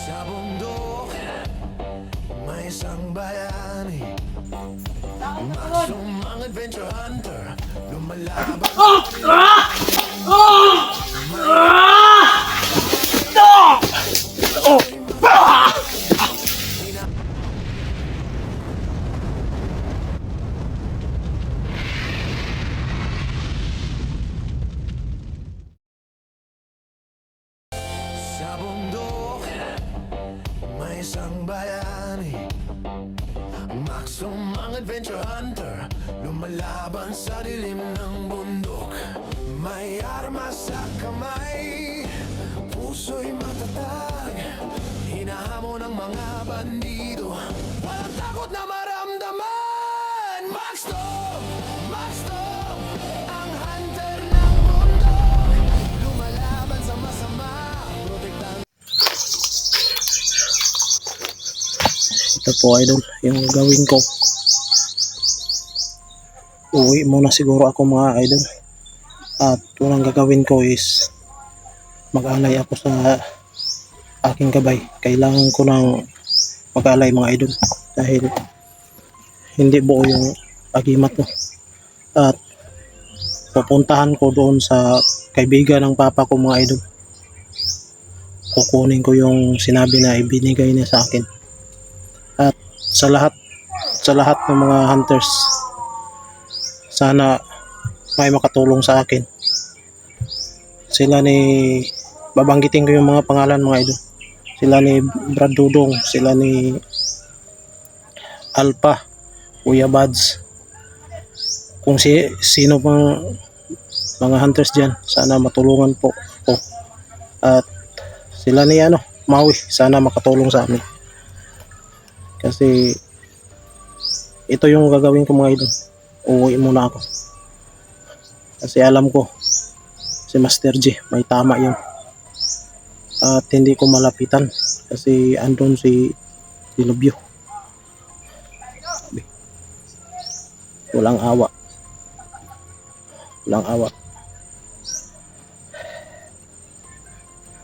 Sa bundok, may isang bayani, maksumang adventure hunter, lumalaban sa bundok, may isang bayani, maksumang adventure hunter, lumalaban sa dilim ng bundok. May armas sa kamay, puso'y matatag, hinahamon ng mga bandido, walang takot na maramdaman. Max Tom, ang hunter ng bundok, lumalaban sa masama, protektahan. Ito po idol, yung gawin ko. Uwi muna siguro ako mga idol. At unang gagawin ko is mag-alay ako sa aking gabay. Kailangan ko ng mag-alay mga idol. Dahil hindi buo yung agimat ko. At pupuntahan ko doon sa kaibigan ng papa ko mga idol. Kukunin ko yung sinabi na ibinigay niya sa akin. At sa lahat ng mga hunters, sana may makatulong sa akin. Sila ni, babanggitin ko yung mga pangalan mga idol. Sila ni Brad Dudong, sila ni Alpha, Kuya Buds. Kung sino pang mga hunters dyan, sana matulungan po ako. At sila ni Maui, sana makatulong sa amin. Kasi ito yung gagawin ko mga idol. Uuwi muna ako. Kasi alam ko si Master G, may tama yun. At hindi ko malapitan kasi andun si Dilubyo. Walang awa.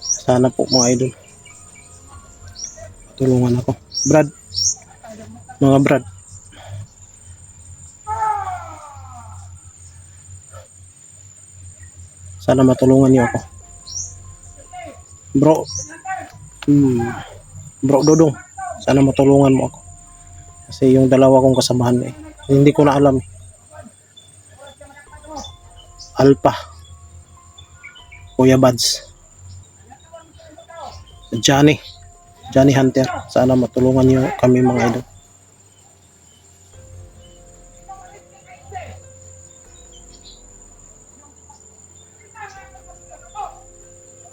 Sana po mga idol, tulungan ako. Mga Brad, sana matulungan niyo ako. Bro Dodong, sana matulungan mo ako. Kasi yung dalawa kong kasamahan hindi ko na alam. Alpha, Kuya Buds, Johnny Hunter, sana matulungan niyo kami mga idol.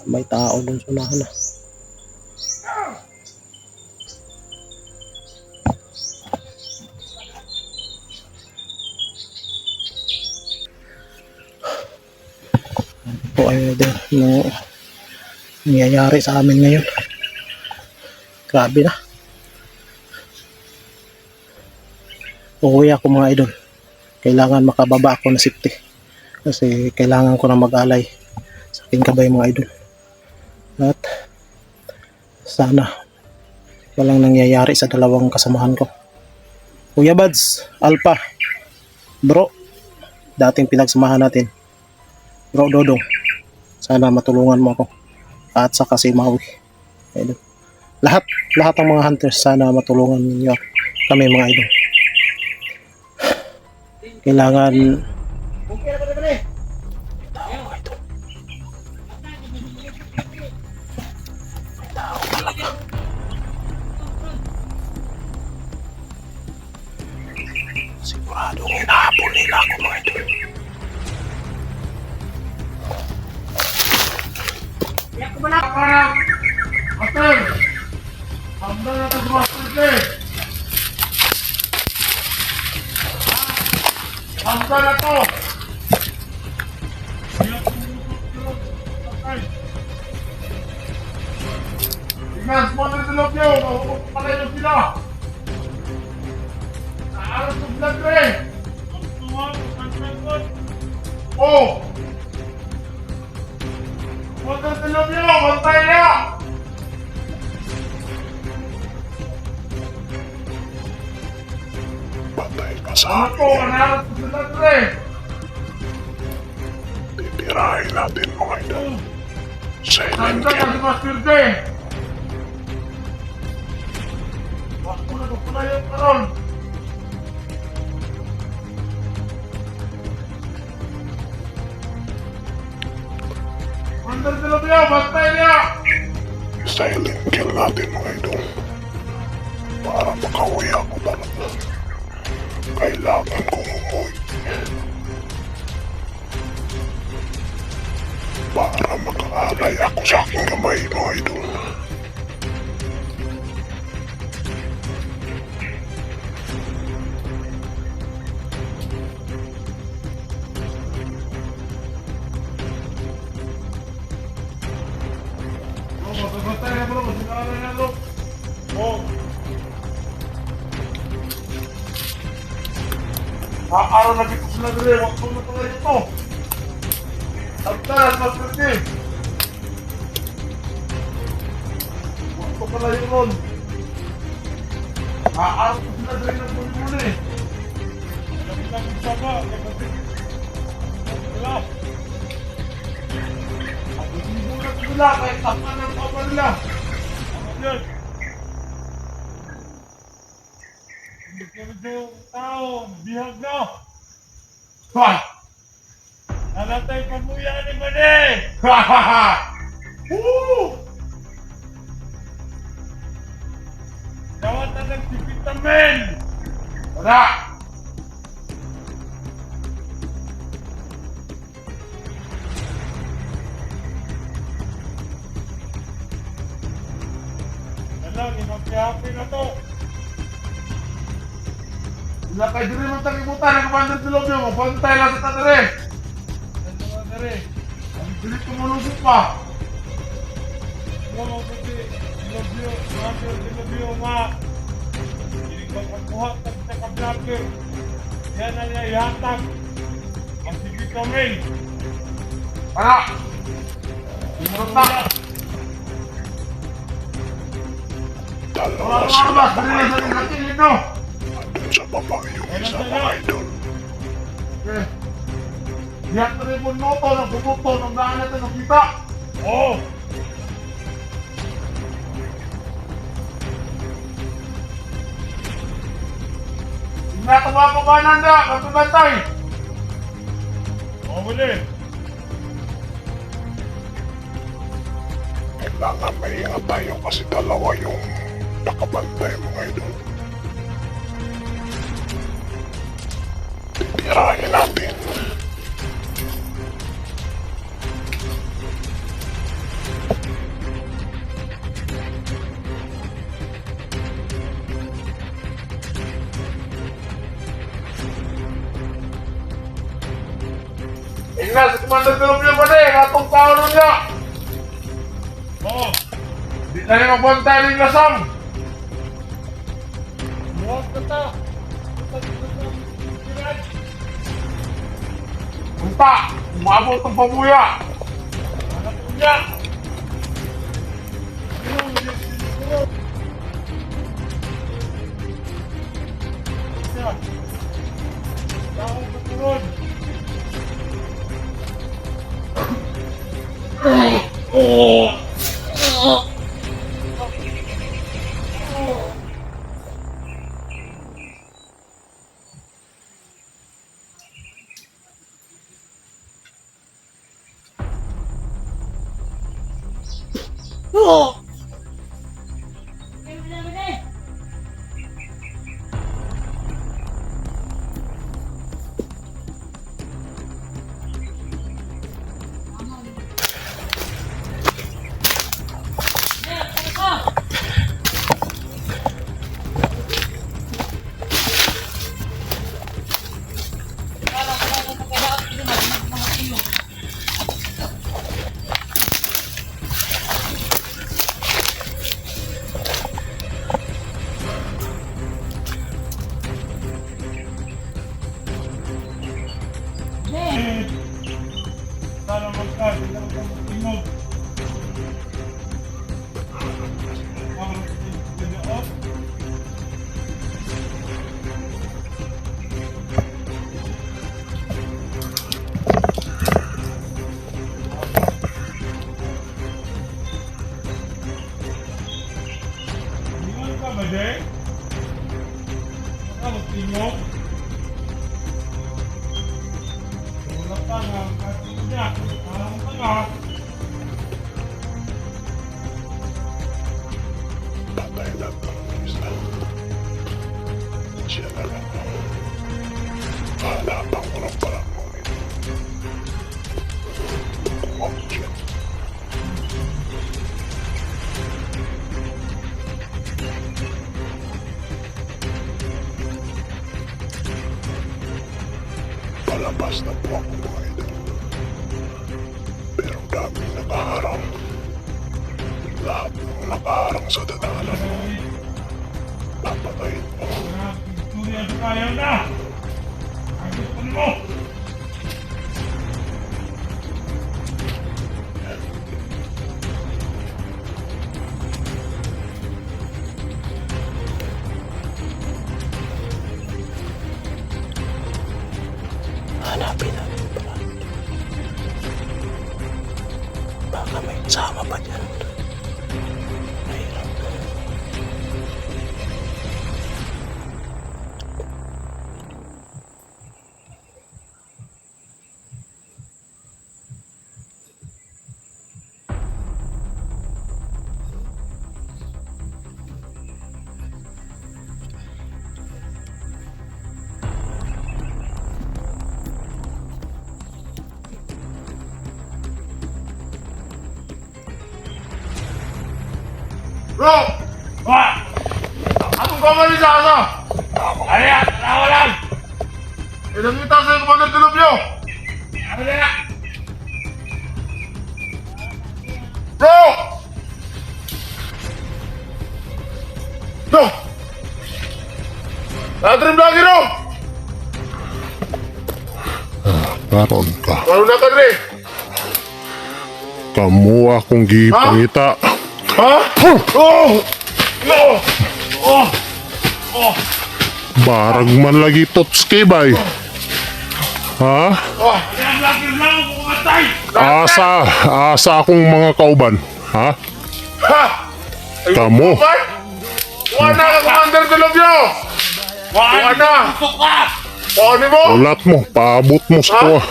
May tao dun sa unahan na. Po ay no, nangyayari sa amin ngayon. Grabe na. Uuwi ako mga idol. Kailangan makababa ako na safety. Kasi kailangan ko na mag-alay sa aking kabay mga idol. At sana walang nangyayari sa dalawang kasamahan ko. Kuya Buds, Alpha, bro, dating pinagsamahan natin. Bro Dodong, sana matulungan mo ako. At saka si Maui. Idol. Lahat ng mga hunters, sana matulungan niyo kami mga idol. Kailangan siguradong hinahabol nila ako mga idol. Master! Handa na ito sa Master! Handa na ito! Tingnan, smaller sa loob nyo! Mahuhulog pa kayo sila! Naaras ng vlog rin! Oh! Smaller sa loob nyo! Bantay na! sa Ano po, anak? Sila pre. titirahin natin mga idol. Silent Saan kill. na si Master J? Wak ko na ko na yung karon. Under the lobby, bantay niya! Silent kill natin mga idol. Para makauwi ako talaga. Kailangan kong umuwi. Para makaalay ako sa aking kamay mga idol. Oh, bantay na bro, sinala na bro. Oh. Araw na dito sila dire, wak ko na tuloy ito. Agtas, Master J. Wak ko pala yun ron. Araw ko sila dire ng muli-muli. Nakita ko sama, kapatid. Wala. Hindi mo na sila, kahit tapa ng papa nila. Ano yun? Hindi ka medyo tao, bihag na. Hoy! Nalatay pamuya ni Mane! Ha ha ha! Woo! Dawat na nagsipitamin! Wala! Lang, imagkahapi na to. Wala kayo din naman tagibutan, nagkabandang sa loob yun, magbantay lang sa tatare. Ano ba tatare? Ang bilit kumulusok pa. Wala ko si Silobyo, Master Silobyo, ma. Hindi ko magbuhat at sa kablapir. Yan na niya ihatag. Ang sige kami. Para! Sumurot na! Dalawa sila mga idol. Dito! Andun sa baba yung isa mga idol. Diyak na rin mo noto ng bumuto ng daan natin ng kita! Oo! Tinatawa ko ba nanda? Kapibantay! Oo, muli! Kailangan may ingat tayo kasi dalawa yung nakabantay mga idol. Titirahin natin. Ingnas, kumandang tulog niya pa rin! Atong tao nun niya! Oo! Di na rin magbantay ng lasang! Buhat ka ta! Punta! Umabot ang pamuya! Anak ko niya! Tao sa turun! pwede? Ano, tingog? Wala ka nga, kasi niya, alam ka nga. Patay na ng isa. Siya na lang. Hanapan ko ng parang ngunit. Huwag siya. Palabas na po ako mga idol. Pero daming nakaharang. Lahat ng nakaharang sa dadalan mo. Papatayin mo. Victoria sa kaya na! Agad pa mo! Hanapin natin yung paraan. Baka may sama pa dyan. Mahirap. Bro! Wah! Anong gawin sa asa? Ano yan? Tawa lang! Ilang kita sa yung kapag nyo! Ano yan? Bro! No! Natrim lagi no! Karon ka. Ano na ka dre? Kamu akong gipangita. Ha? Oh! No! Oh! Oh! Barag man lagi totski bay. Ha? Oh! Yan lagi lang ako kumatay! Asa akong mga kauban. Ha? Ha! Kamu. Kuha na ka, Commander Delobio! Kuha na! Kuha mo! Ulat mo. Paabot mo sa kuha.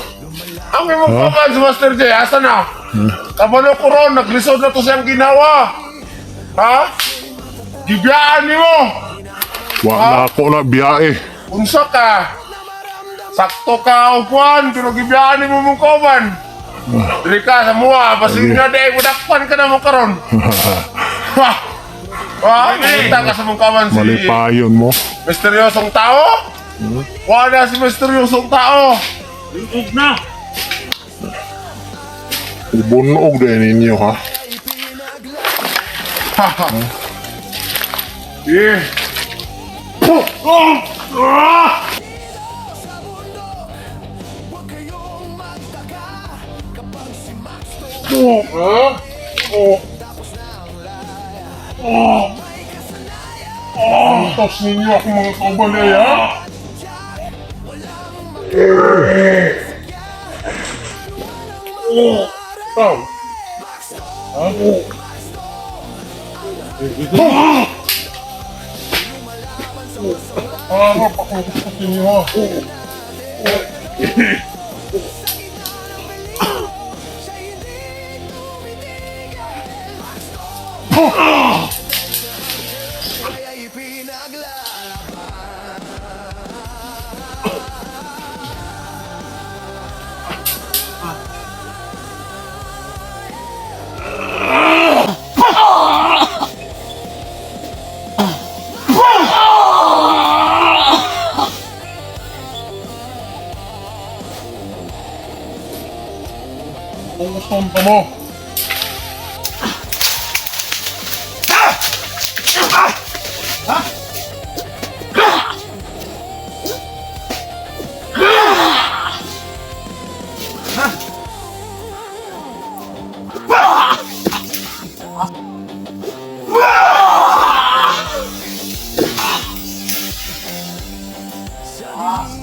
Ang imong paman si Master J, asa na? Kabalo ko ron, naglisod na to siyang ginawa. Ha? Gibiyaan ni mo! Wala ako na biyae. Unsa ka? Sakto ka upuan, pero gibiyaan ni mo mong kauban. Diri ka sa mua, basig na day, budakpan ka na mo karon. Ha? Ha? Kita ka sa mong kauban si Malipayon mo. misteryosong tao? Wala si misteryosong tao. Inog na. Ibunog din ninyo ha. Haha. Yeah. Oh! Ah! Oh! Ah! Oh! Oh! Oh! Tos ninyo ako mga kaubalay ha? Oh! Oh! Oh! Ano pa kung gusto niyo? Kung gusto mo.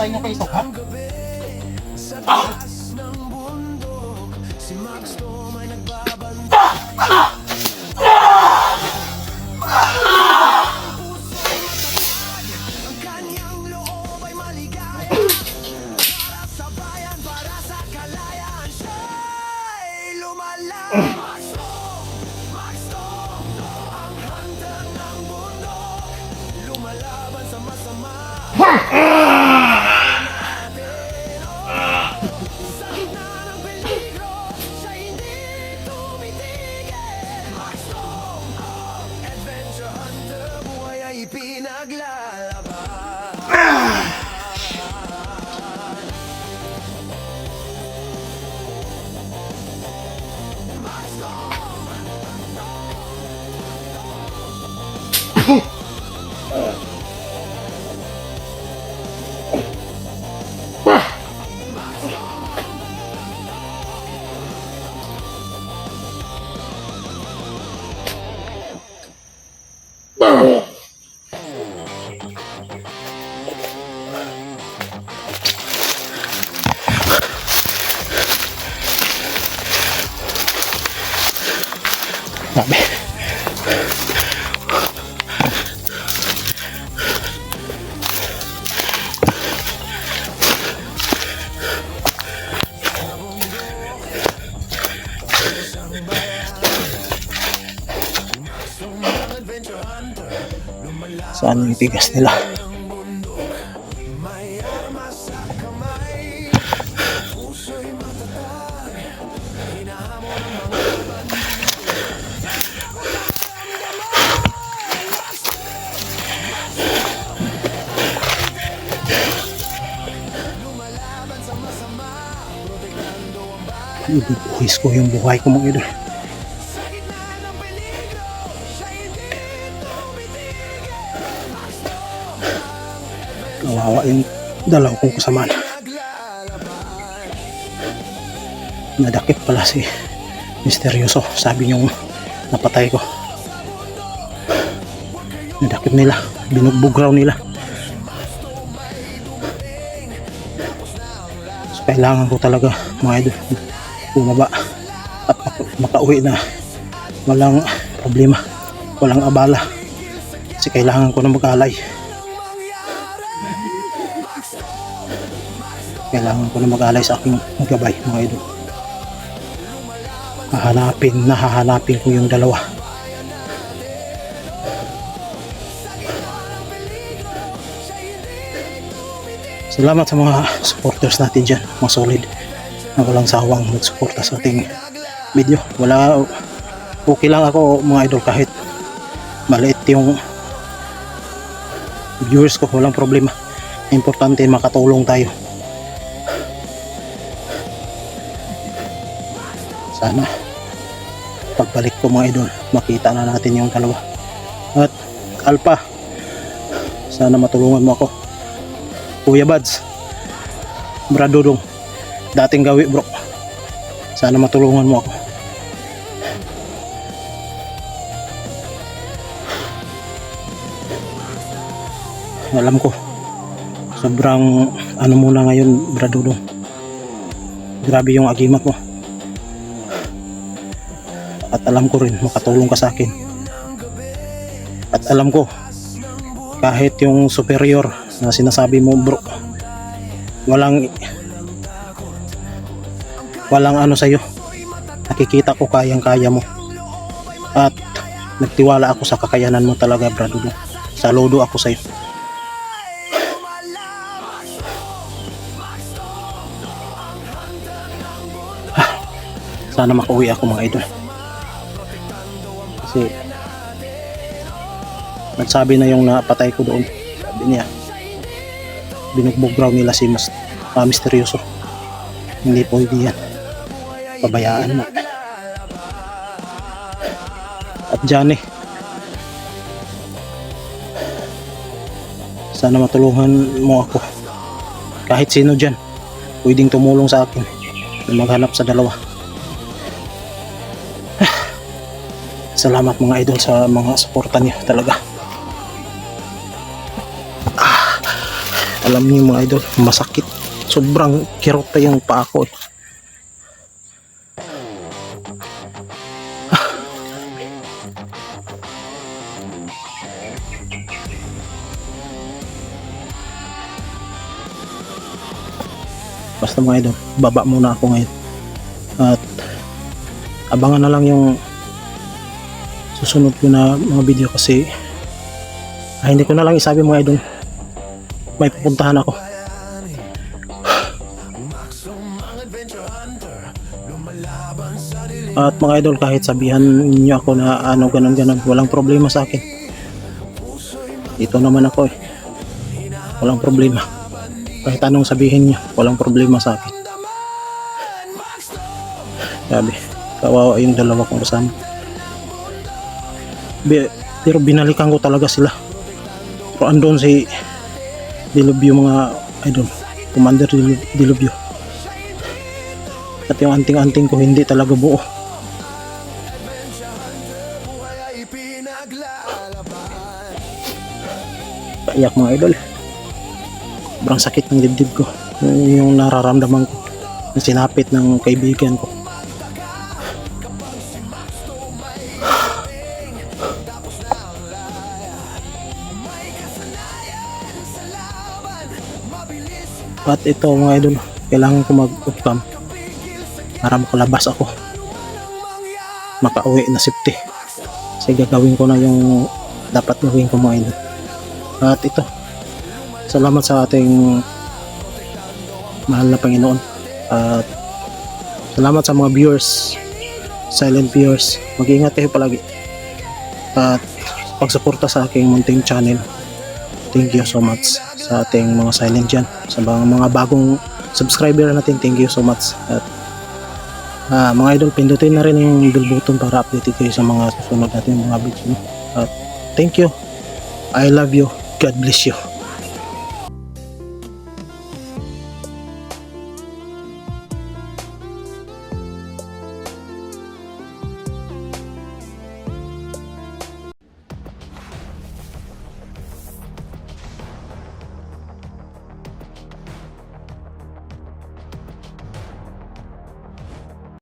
Tayo niyo kayo ha? Grabe. Saan yung tigas nila? Ibubuhis ko yung buhay ko mga idol. Kawawa yung dalaw kong kasama. Nadakip pala si Misteryoso. Sabi niyong napatay ko. Nadakip nila. Binugbog raw nila. So, kailangan ko talaga mga idol bumaba at makauwi na walang problema, walang abala, kasi kailangan ko na mag-alay. Kailangan ko na mag-alay sa aking gabay mga idol. Hahanapin ko yung dalawa. Salamat sa mga supporters natin dyan, mga solid na walang sawang nagsuporta sa ating video. Okay lang ako mga idol, kahit maliit yung viewers ko, walang problema. Importante makatulong tayo. Sana pagbalik ko mga idol, makita na natin yung dalawa. At Alpha, sana matulungan mo ako. Kuya Bads, Bradodong, dating gawi bro, sana matulungan mo ako. Alam ko sobrang ano muna ngayon Bradodong, grabe yung agimat mo, at alam ko rin makatulong ka sa akin. At alam ko kahit yung superior na sinasabi mo bro, walang ano sa'yo, nakikita ko kayang-kaya mo at nagtiwala ako sa kakayanan mo talaga brado. Saludo ako sa'yo. Sana makauwi ako mga idol, kasi nagsabi na yung napatay ko doon, sabi niya binugbog raw nila si Misteryoso. Hindi pwede yan, pabayaan mo. At Johnny, sana matulungan mo ako. Kahit sino dyan pwedeng tumulong sa akin na maghanap sa dalawa. Salamat mga idol sa mga suporta niyo talaga. Alam niyo mga idol, masakit, sobrang kirot pa yung paa ko eh. Basta mga idol, baba muna ako ngayon at abangan na lang yung susunod ko na mga video, kasi hindi ko na lang isabi mga idol, may pupuntahan ako. At mga idol, kahit sabihan niyo ako na ano ganon, walang problema sa akin. dito naman ako eh. Walang problema. Kahit anong sabihin niyo, walang problema sa akin. Sabi, kawawa yung dalawa kong kasama. Pero binalikan ko talaga sila. Pero andun si Dilubyo mga idol. Commander Dilubyo. At yung anting-anting ko hindi talaga buo. Kaiyak mga idol. Sobrang sakit ng dibdib ko. Yung nararamdaman ko. Yung sinapit ng kaibigan ko. At ito mga idol, kailangan ko mag-upcam para makalabas ako, makauwi na safety. Kasi gagawin ko na yung dapat gawin ko mga idol. At ito, salamat sa ating mahal na Panginoon. At salamat sa mga viewers, silent viewers. Mag-iingat kayo palagi. At pagsuporta sa aking munting channel. Thank you so much sa ating mga silent dyan. Sa mga bagong subscriber natin, thank you so much. At mga idol, pindutin na rin yung bell button para updated kayo sa mga susunod natin mga videos. At thank you. I love you. God bless you.